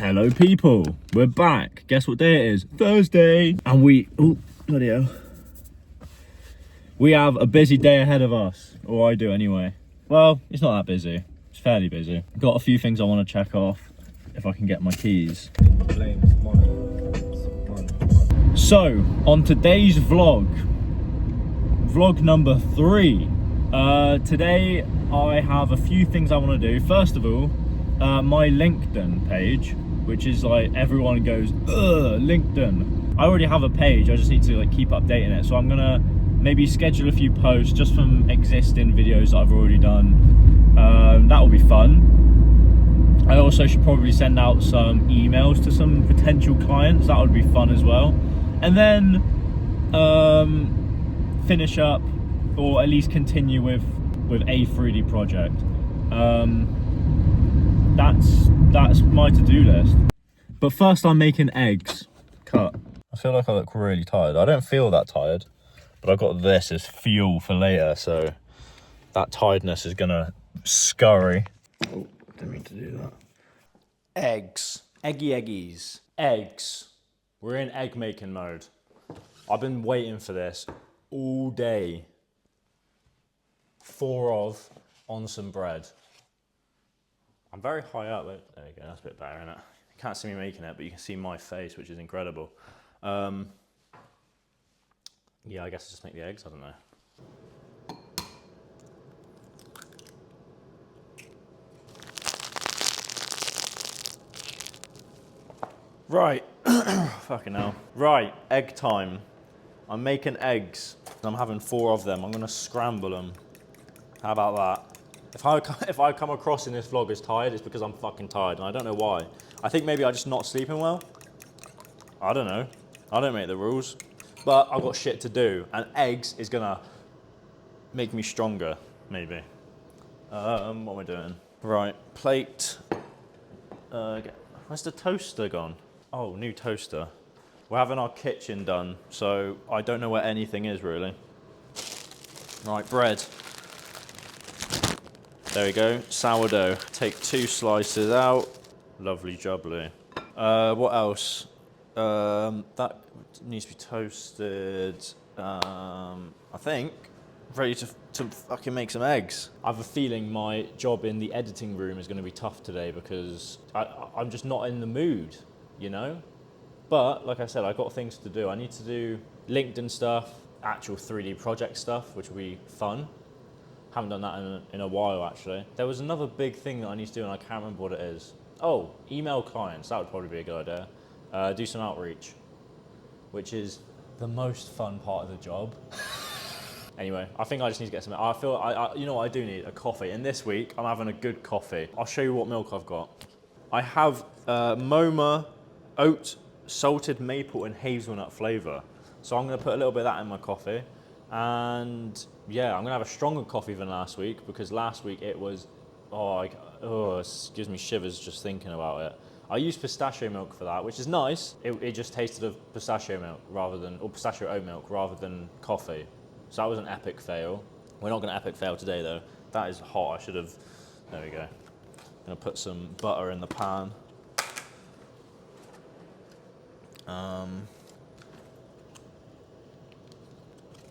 Hello people, we're back. Guess what day it is? Thursday. And oh, bloody hell. We have a busy day ahead of us, or I do anyway. Well, it's not that busy, it's fairly busy. Got a few things I want to check off, if I can get my keys. So, on today's vlog number 3, today I have a few things I want to do. First of all, my LinkedIn page, which is like everyone goes, ugh, LinkedIn. I already have a page, I just need to like keep updating it. So I'm gonna maybe schedule a few posts just from existing videos that I've already done. That will be fun. I also should probably send out some emails to some potential clients. That would be fun as well. And then finish up, or at least continue with a 3D project. That's my to-do list. But first I'm making eggs. Cut. I feel like I look really tired. I don't feel that tired, but I've got this as fuel for later, so that tiredness is gonna scurry. Oh, didn't mean to do that. Eggs. Eggies. Eggs. We're in egg making mode. I've been waiting for this all day. 4 of on some bread. I'm very high up. There you go, that's a bit better, isn't it? You can't see me making it, but you can see my face, which is incredible. Yeah, I guess I'll just make the eggs, I don't know. Right, fucking hell. Right, egg time. I'm making eggs. I'm having 4 of them. I'm gonna scramble them. How about that? If I come across in this vlog as tired, it's because I'm fucking tired, and I don't know why. I think maybe I'm just not sleeping well. I don't know. I don't make the rules. But I've got shit to do, and eggs is gonna make me stronger, maybe. What am I doing? Right, plate. Where's the toaster gone? Oh, new toaster. We're having our kitchen done, so I don't know where anything is, really. Right, bread. There we go, sourdough. Take 2 slices out. Lovely jubbly. What else? That needs to be toasted. I think. Ready to fucking make some eggs. I have a feeling my job in the editing room is gonna be tough today because I'm just not in the mood, you know? But, like I said, I've got things to do. I need to do LinkedIn stuff, actual 3D project stuff, which will be fun. Haven't done that in a while, actually. There was another big thing that I need to do, and I can't remember what it is. Oh, email clients. That would probably be a good idea. Do some outreach, which is the most fun part of the job. Anyway, I think I just need to get some. You know what I do need? A coffee. And this week, I'm having a good coffee. I'll show you what milk I've got. I have Moma oat, salted maple, and hazelnut flavor. So I'm gonna put a little bit of that in my coffee. And yeah, I'm gonna have a stronger coffee than last week, because last week it was, it gives me shivers just thinking about it. I used pistachio milk for that, which is nice. It just tasted of pistachio milk or pistachio oat milk rather than coffee. So that was an epic fail. We're not gonna epic fail today though. That is hot, there we go. I'm gonna put some butter in the pan.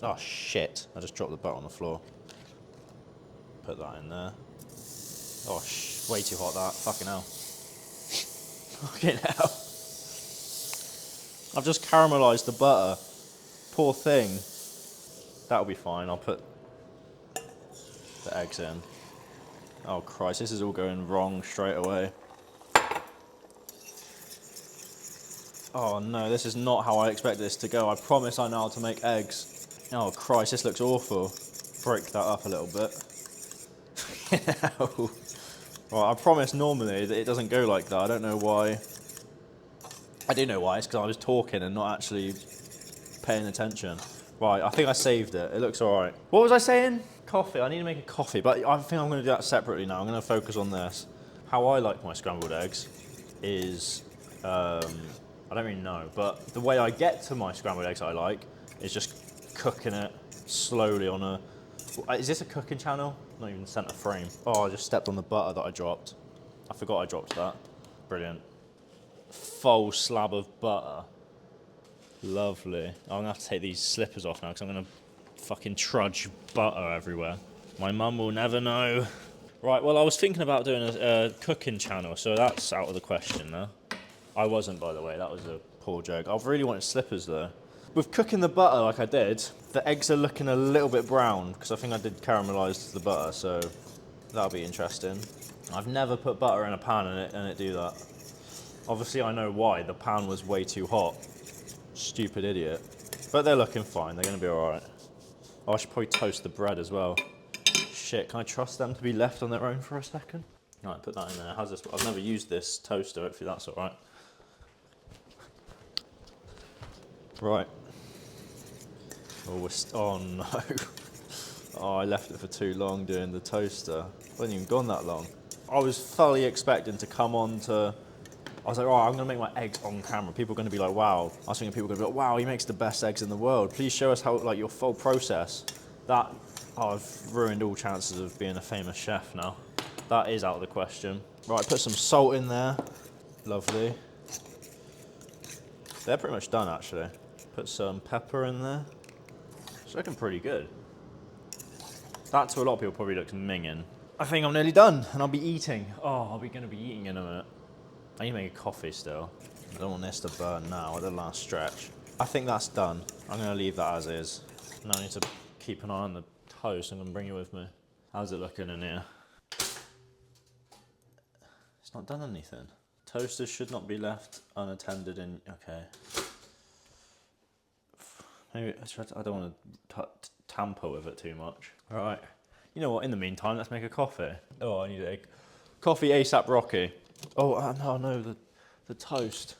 Oh shit, I just dropped the butter on the floor. Put that in there. Oh, way too hot that, fucking hell. Fucking hell. I've just caramelised the butter. Poor thing. That'll be fine, I'll put the eggs in. Oh Christ, this is all going wrong straight away. Oh no, this is not how I expected this to go. I promise I know how to make eggs. Oh Christ, this looks awful. Break that up a little bit. Well, I promise normally that it doesn't go like that. I don't know why. I do know why, it's because I was talking and not actually paying attention. Right, I think I saved it. It looks all right. What was I saying? Coffee, I need to make a coffee, but I think I'm gonna do that separately now. I'm gonna focus on this. How I like my scrambled eggs is, I don't really know, but the way I get to my scrambled eggs I like is just cooking it slowly on a... Is this a cooking channel? Not even center frame. Oh, I just stepped on the butter that I dropped. I forgot I dropped that. Brilliant. full slab of butter. Lovely. I'm gonna have to take these slippers off now because I'm gonna fucking trudge butter everywhere. My mum will never know. Right, well, I was thinking about doing a cooking channel, so that's out of the question now. I wasn't, by the way, that was a poor joke. I've really wanted slippers though. With cooking the butter like I did, the eggs are looking a little bit brown because I think I did caramelise the butter, so that'll be interesting. I've never put butter in a pan and it do that. Obviously I know why, the pan was way too hot. Stupid idiot. But they're looking fine, they're gonna be alright. Oh, I should probably toast the bread as well. Shit, can I trust them to be left on their own for a second? Right, put that in there. How's this? I've never used this toaster, hopefully that's alright. Right. Oh no. Oh, I left it for too long doing the toaster. It wasn't even gone that long. I was fully expecting to come on to... I was like, oh, I'm going to make my eggs on camera. People are going to be like, wow. I was thinking people are going to be like, wow, he makes the best eggs in the world. Please show us how, like, your full process. That, oh, I've ruined all chances of being a famous chef now. That is out of the question. Right, put some salt in there. Lovely. They're pretty much done, actually. Put some pepper in there. It's looking pretty good. That to a lot of people probably looks minging. I think I'm nearly done, and I'll be eating. Oh, I'll be going to be eating in a minute. I need to make a coffee still. I don't want this to burn now at the last stretch. I think that's done. I'm going to leave that as is. Now I need to keep an eye on the toast. I'm going to bring you with me. How's it looking in here? It's not done anything. Toasters should not be left unattended in... Okay. Maybe I don't want to tamper with it too much. All right. You know what? In the meantime, let's make a coffee. Oh, I need a coffee ASAP Rocky. Oh, no, the toast.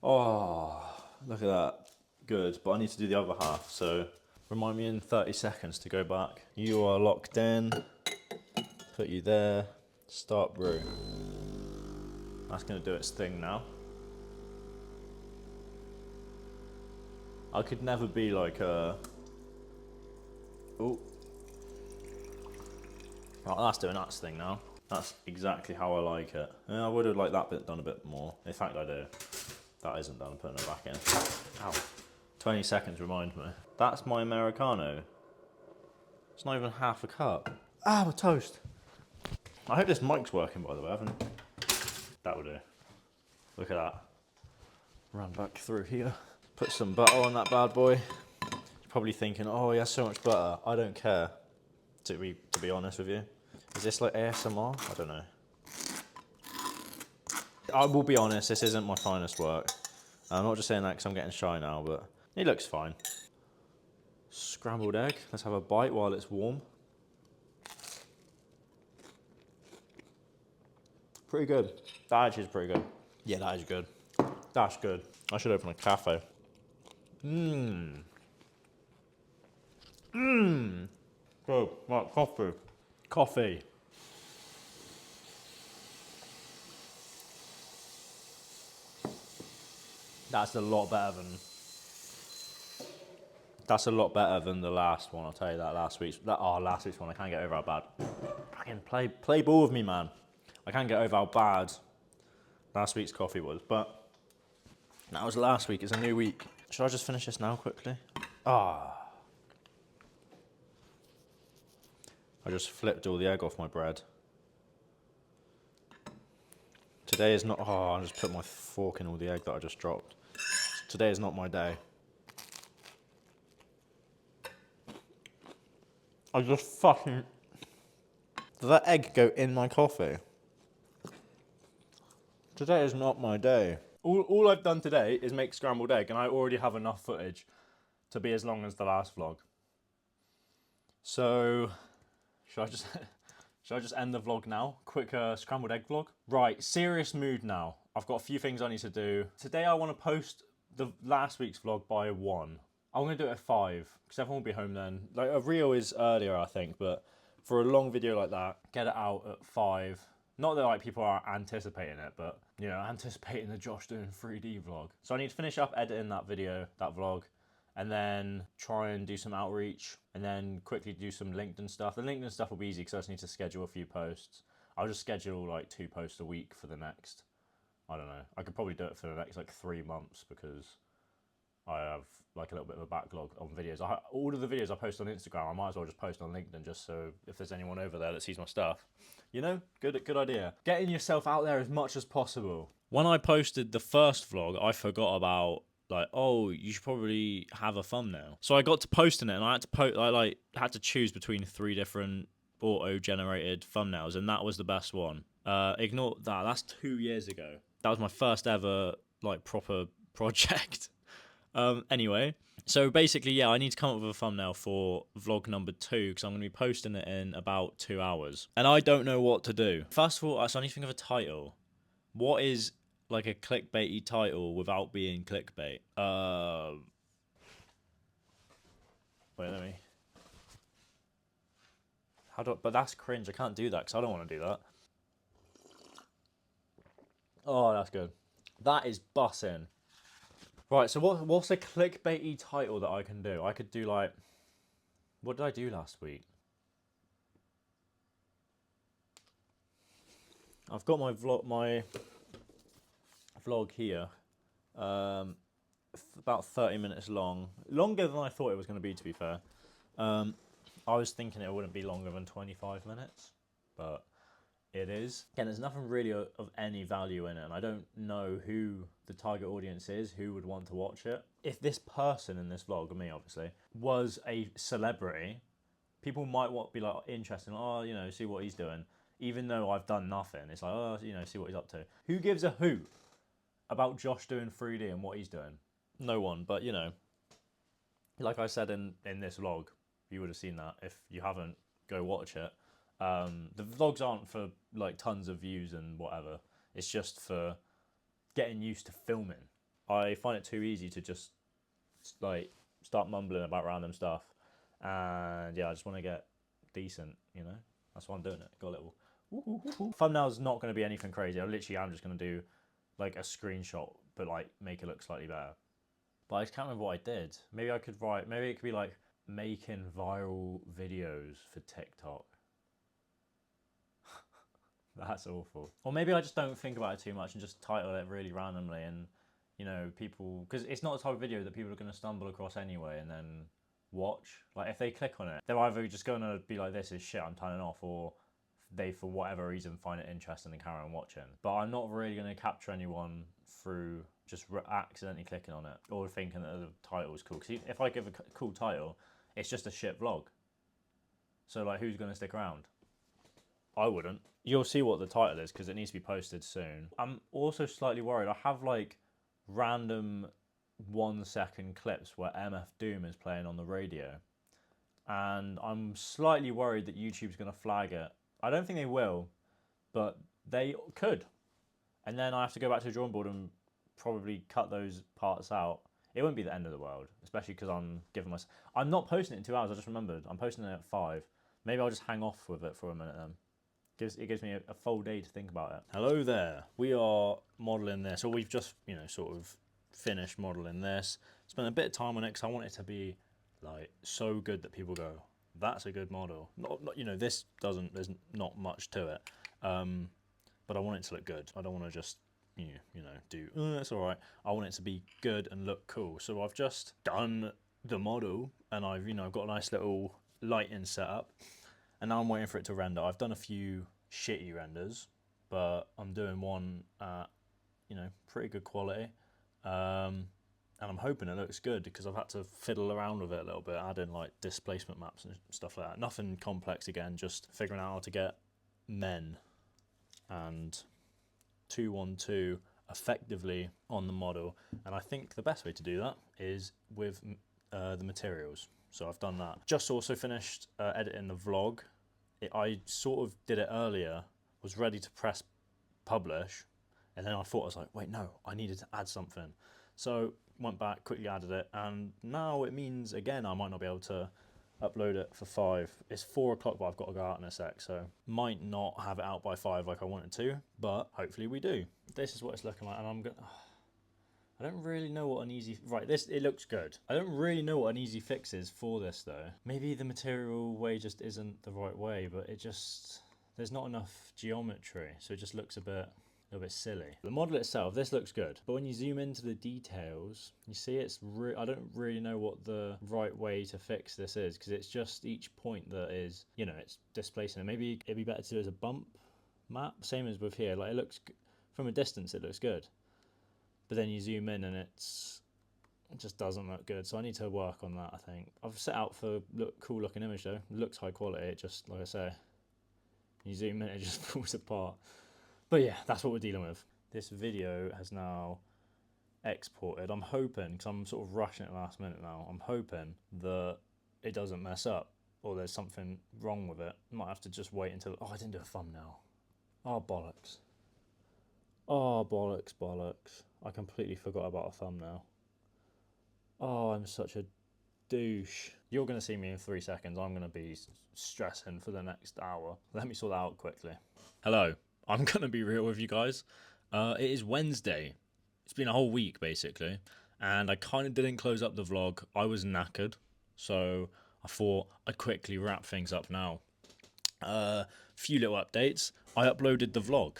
Oh, look at that. Good, but I need to do the other half, so remind me in 30 seconds to go back. You are locked in. Put you there. Start brew. That's going to do its thing now. I could never be like a... Oh. Right, that's doing its thing now. That's exactly how I like it. Yeah, I would have liked that bit done a bit more. In fact, I do. That isn't done, putting it back in. Ow. 20 seconds, remind me. That's my Americano. It's not even half a cup. Ah, my toast. I hope this mic's working, by the way. I haven't... That will do. Look at that. Run back through here. Put some butter on that bad boy. You're probably thinking, oh, he has so much butter. I don't care, to be honest with you. Is this like ASMR? I don't know. I will be honest, this isn't my finest work. I'm not just saying that because I'm getting shy now, but it looks fine. Scrambled egg. Let's have a bite while it's warm. Pretty good. That actually is pretty good. Yeah, that is good. That's good. I should open a cafe. Mmm. Mmm. Good. Right, coffee. Coffee. That's a lot better than... That's a lot better than the last one, I'll tell you that. Last week's one, I can't get over how bad. Fucking play ball with me, man. I can't get over how bad last week's coffee was, but that was last week, it's a new week. Should I just finish this now quickly? Ah. I just flipped all the egg off my bread. Today is not, oh, I just put my fork in all the egg that I just dropped. Today is not my day. I just fucking... Did that egg go in my coffee? Today is not my day. All I've done today is make scrambled egg, and I already have enough footage to be as long as the last vlog. So, should I just end the vlog now? Quick scrambled egg vlog? Right, serious mood now. I've got a few things I need to do. Today I want to post the last week's vlog by 1. I'm going to do it at 5, because everyone will be home then. Like, a reel is earlier, I think, but for a long video like that, get it out at 5. Not that like people are anticipating it, but you know, anticipating the Josh doing 3D vlog. So I need to finish up editing that video, that vlog, and then try and do some outreach, and then quickly do some LinkedIn stuff. The LinkedIn stuff will be easy because I just need to schedule a few posts. I'll just schedule like 2 posts a week for the next, I don't know, I could probably do it for the next like 3 months because I have like a little bit of a backlog on videos. All of the videos I post on Instagram, I might as well just post on LinkedIn just so if there's anyone over there that sees my stuff. You know, good idea. Getting yourself out there as much as possible. When I posted the first vlog, I forgot about like, oh, you should probably have a thumbnail. So I got to posting it and I had to had to choose between 3 different auto-generated thumbnails, and that was the best one. Ignore that. That's 2 years ago. That was my first ever like proper project. Anyway, so basically, yeah, I need to come up with a thumbnail for vlog number 2 because I'm going to be posting it in about 2 hours. And I don't know what to do. First of all, so I need to think of a title. What is like a clickbaity title without being clickbait? Wait, let me... But that's cringe. I can't do that because I don't want to do that. Oh, that's good. That is bussin'. Right, so what's a clickbaity title that I can do? I could do like... What did I do last week? I've got my vlog here. About 30 minutes long. Longer than I thought it was going to be, to be fair. I was thinking it wouldn't be longer than 25 minutes, but it is. Again, there's nothing really of any value in it, and I don't know who the target audience is, who would want to watch it. If this person in this vlog, me obviously, was a celebrity, people might be like interested in, oh, you know, see what he's doing. Even though I've done nothing, it's like, oh, you know, see what he's up to. Who gives a hoot about Josh doing 3D and what he's doing? No one, but you know, like I said in this vlog, you would have seen that. If you haven't, go watch it. The vlogs aren't for like tons of views and whatever. It's just for getting used to filming. I find it too easy to just like start mumbling about random stuff, and yeah, I just want to get decent. You know, that's why I'm doing it. Got a little. Thumbnail's not going to be anything crazy. I'm just going to do like a screenshot, but like make it look slightly better. But I just can't remember what I did. Maybe I could write. Maybe it could be like making viral videos for TikTok. That's awful. Or maybe I just don't think about it too much and just title it really randomly, and you know, people, because it's not the type of video that people are going to stumble across anyway and then watch. Like if they click on it, they're either just going to be like, this is shit, I'm turning off, or they for whatever reason find it interesting and carry on watching. But I'm not really going to capture anyone through just accidentally clicking on it or thinking that the title is cool. Because if I give a cool title, it's just a shit vlog. So like, who's going to stick around? I wouldn't. You'll see what the title is because it needs to be posted soon. I'm also slightly worried. I have like random 1-second clips where MF Doom is playing on the radio, and I'm slightly worried that YouTube's going to flag it. I don't think they will, but they could. And then I have to go back to the drawing board and probably cut those parts out. It wouldn't be the end of the world, especially because I'm not posting it in 2 hours. I just remembered I'm posting it at 5. Maybe I'll just hang off with it for a minute then. It gives me a full day to think about it. Hello there. We are modelling this, or we've just, you know, sort of finished modelling this. Spent a bit of time on it because I want it to be like so good that people go, that's a good model. Not you know, this doesn't. There's not much to it, but I want it to look good. I don't want to just you know do. Oh, that's all right. I want it to be good and look cool. So I've just done the model, and I've got a nice little lighting setup. And now I'm waiting for it to render. I've done a few shitty renders, but I'm doing one at, pretty good quality. And I'm hoping it looks good because I've had to fiddle around with it a little bit, add in like displacement maps and stuff like that. Nothing complex again, just figuring out how to get men and 212 effectively on the model. And I think the best way to do that is with the materials. So I've done that. Just also finished editing the vlog. I sort of did it earlier, was ready to press publish, and then I was like, wait, no, I needed to add something. So went back, quickly added it, and now it means, again, I might not be able to upload it for 5. It's 4 o'clock, but I've got to go out in a sec, so might not have it out by 5 like I wanted to, but hopefully we do. This is what it's looking like, and I don't really know what an easy... Right, it looks good. I don't really know what an easy fix is for this, though. Maybe the material way just isn't the right way, but it just... There's not enough geometry, so it just looks a little bit silly. The model itself, this looks good, but when you zoom into the details, you see I don't really know what the right way to fix this is, because it's just each point that is, you know, it's displacing it. Maybe it'd be better to do as a bump map, same as with here. Like, it looks, from a distance it looks good, but then you zoom in and it just doesn't look good. So I need to work on that, I think. I've set out for cool looking image though. It looks high quality. It just, like I say, you zoom in, it just falls apart. But yeah, that's what we're dealing with. This video has now exported. I'm hoping, because I'm sort of rushing it last minute now, I'm hoping that it doesn't mess up or there's something wrong with it. Might have to just wait until... Oh, I didn't do a thumbnail. Oh, bollocks. Oh, bollocks, bollocks. I completely forgot about a thumbnail. Oh, I'm such a douche. You're going to see me in 3 seconds. I'm going to be stressing for the next hour. Let me sort that out quickly. Hello. I'm going to be real with you guys. It is Wednesday. It's been a whole week, basically. And I kind of didn't close up the vlog. I was knackered. So I thought I'd quickly wrap things up now. Few little updates. I uploaded the vlog,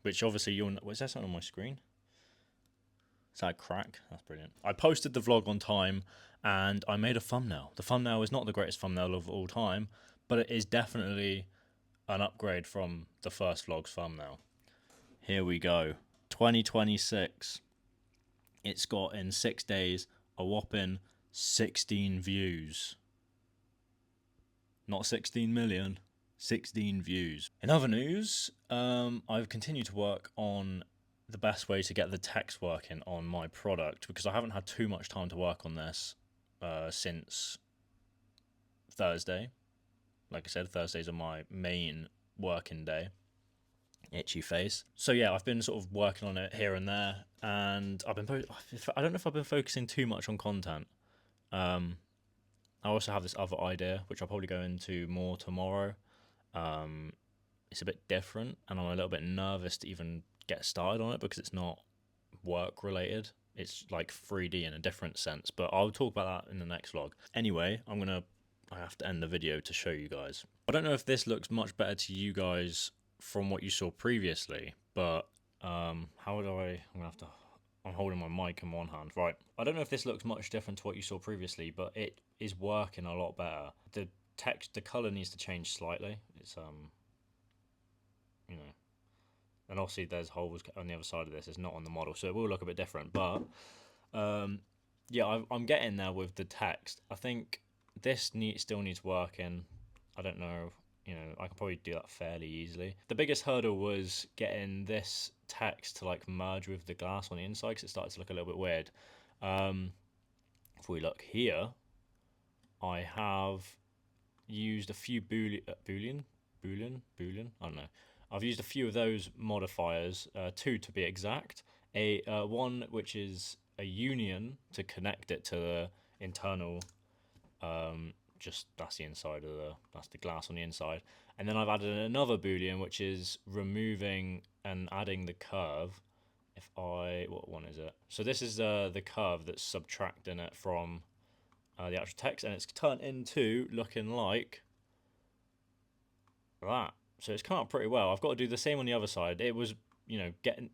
which obviously you'll... Was that something on my screen? Is that a crack? That's brilliant. I posted the vlog on time and I made a thumbnail. The thumbnail is not the greatest thumbnail of all time, but it is definitely an upgrade from the first vlog's thumbnail. Here we go. 2026. It's got in 6 days a whopping 16 views. Not 16 million, 16 views. In other news, I've continued to work on the best way to get the text working on my product, because I haven't had too much time to work on this since Thursday. Like I said, Thursdays are my main working day. Itchy face. So yeah, I've been sort of working on it here and there, and I don't know if I've been focusing too much on content. I also have this other idea, which I'll probably go into more tomorrow. It's a bit different, and I'm a little bit nervous to even get started on it because it's not work related. It's like 3D in a different sense, but I'll talk about that in the next vlog. Anyway, I have to end the video to show you guys. I don't know if this looks much better to you guys from what you saw previously, but I'm holding my mic in one hand. Right. I don't know if this looks much different to what you saw previously, but it is working a lot better. The color needs to change slightly. It's, you know, and obviously there's holes on the other side of this. It's not on the model, so it will look a bit different, but yeah, I'm getting there with the text. I think this still needs working. I don't know, you know, I can probably do that fairly easily. The biggest hurdle was getting this text to like merge with the glass on the inside, because it started to look a little bit weird. If we look here, I have used a few Boolean, I don't know. I've used a few of those modifiers, 2 to be exact. One which is a union to connect it to the internal, that's the inside of that's the glass on the inside. And then I've added another Boolean which is removing and adding the curve. What one is it? So this is the curve that's subtracting it from the actual text, and it's turned into looking like that. So it's come out pretty well. I've got to do the same on the other side. It was, you know,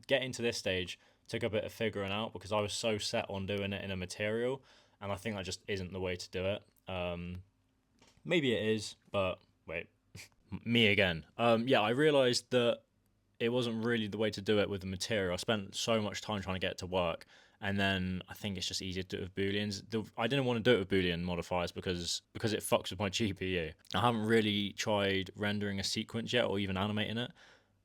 getting to this stage took a bit of figuring out, because I was so set on doing it in a material, and I think that just isn't the way to do it. Maybe it is, but wait, me again. Yeah, I realised that it wasn't really the way to do it with the material. I spent so much time trying to get it to work, and then I think it's just easier to do it with Booleans. I didn't want to do it with Boolean modifiers because it fucks with my GPU. I haven't really tried rendering a sequence yet, or even animating it.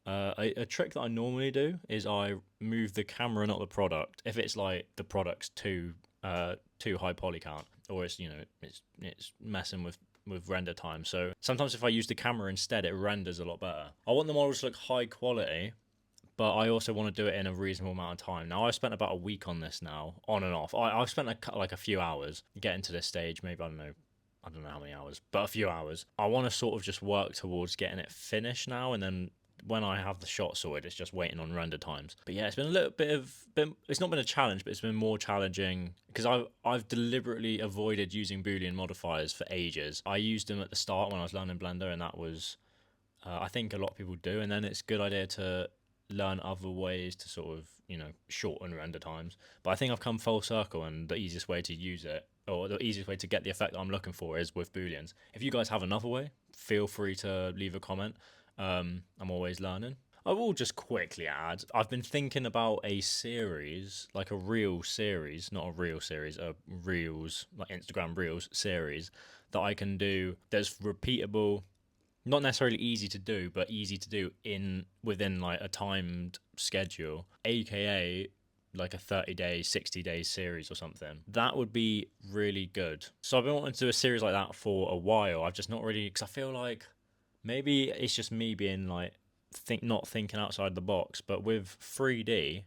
A trick that I normally do is I move the camera, not the product, if it's like the product's too high poly count, or it's, you know, it's messing with render time. So sometimes if I use the camera instead, it renders a lot better. I want the models to look high quality, but I also want to do it in a reasonable amount of time. Now, I've spent about a week on this now, on and off. I've spent like a few hours getting to this stage. Maybe, I don't know how many hours, but a few hours. I want to sort of just work towards getting it finished now, and then when I have the shot sorted, it's just waiting on render times. But yeah, it's been a little bit of it's not been a challenge, but it's been more challenging because I've deliberately avoided using Boolean modifiers for ages. I used them at the start when I was learning Blender, and that was I think a lot of people do, and then it's a good idea to learn other ways to sort of, shorten render times. But I think I've come full circle, and the easiest way to use it, or the easiest way to get the effect I'm looking for, is with Booleans. If you guys have another way, feel free to leave a comment. I'm always learning. I will just quickly add, I've been thinking about a series, like a reel series, not a real series, a reels, like Instagram reels series, that I can do that's repeatable, not necessarily easy to do, but easy to do within like a timed schedule, aka like a 30-day, 60-day series or something. That would be really good. So I've been wanting to do a series like that for a while. I've just not really, because I feel like maybe it's just me being like not thinking outside the box, but with 3D,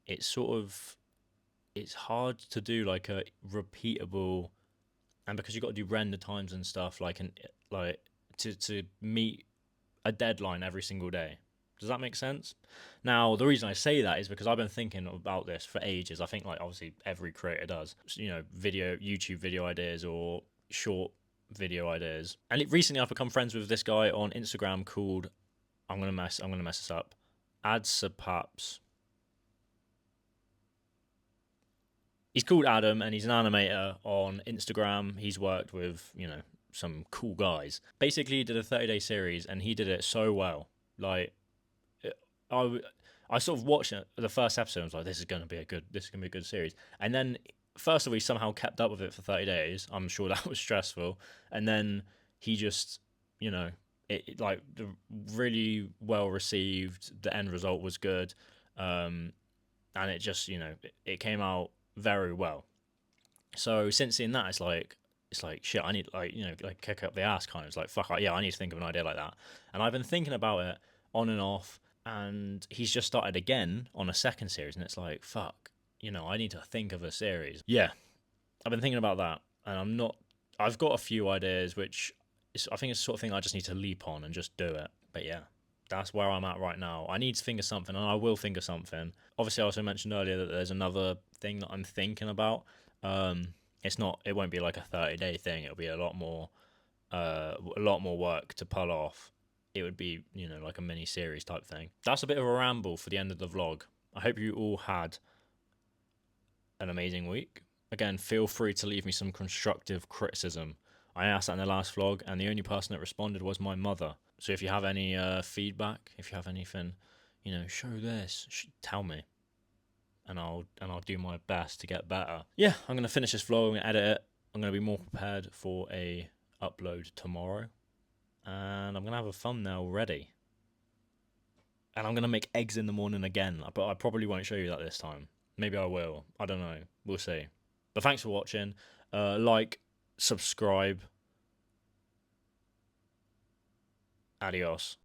it's sort of it's hard to do like a repeatable, and because you've got to do render times and stuff like to meet a deadline every single day. Does that make sense? Now, the reason I say that is because I've been thinking about this for ages. I think like obviously every creator does. YouTube video ideas or short video ideas. And recently I've become friends with this guy on Instagram called I'm gonna mess this up. Adsapaps. He's called Adam, and he's an animator on Instagram. He's worked with, some cool guys. Basically, he did a 30-day series, and he did it so well. Like, I, I sort of watched it, the first episode. I was like, this is gonna be a good series. And then, first of all, he somehow kept up with it for 30 days. I'm sure that was stressful. And then he just, it really well received. The end result was good, and it just, it came out very well. So since seeing that, it's like shit. I need like kick up the ass kind of. It's like fuck. Yeah, I need to think of an idea like that. And I've been thinking about it on and off. And he's just started again on a second series, and it's like fuck. I need to think of a series. Yeah, I've been thinking about that, and I'm not. I've got a few ideas, which I think it's the sort of thing I just need to leap on and just do it. But yeah, that's where I'm at right now. I need to think of something, and I will think of something. Obviously, I also mentioned earlier that there's another thing that I'm thinking about. It's not. It won't be like a 30-day thing. It'll be a lot more work to pull off. It would be, like a mini series type thing. That's a bit of a ramble for the end of the vlog. I hope you all had an amazing week. Again, feel free to leave me some constructive criticism. I asked that in the last vlog, and the only person that responded was my mother. So if you have any feedback, if you have anything, show this, tell me, and I'll do my best to get better. Yeah, I'm gonna finish this vlog. I'm gonna edit it. I'm gonna be more prepared for a upload tomorrow, and I'm gonna have a thumbnail ready. And I'm gonna make eggs in the morning again, but I probably won't show you that this time. Maybe I will. I don't know. We'll see. But thanks for watching. Like, subscribe. Adios.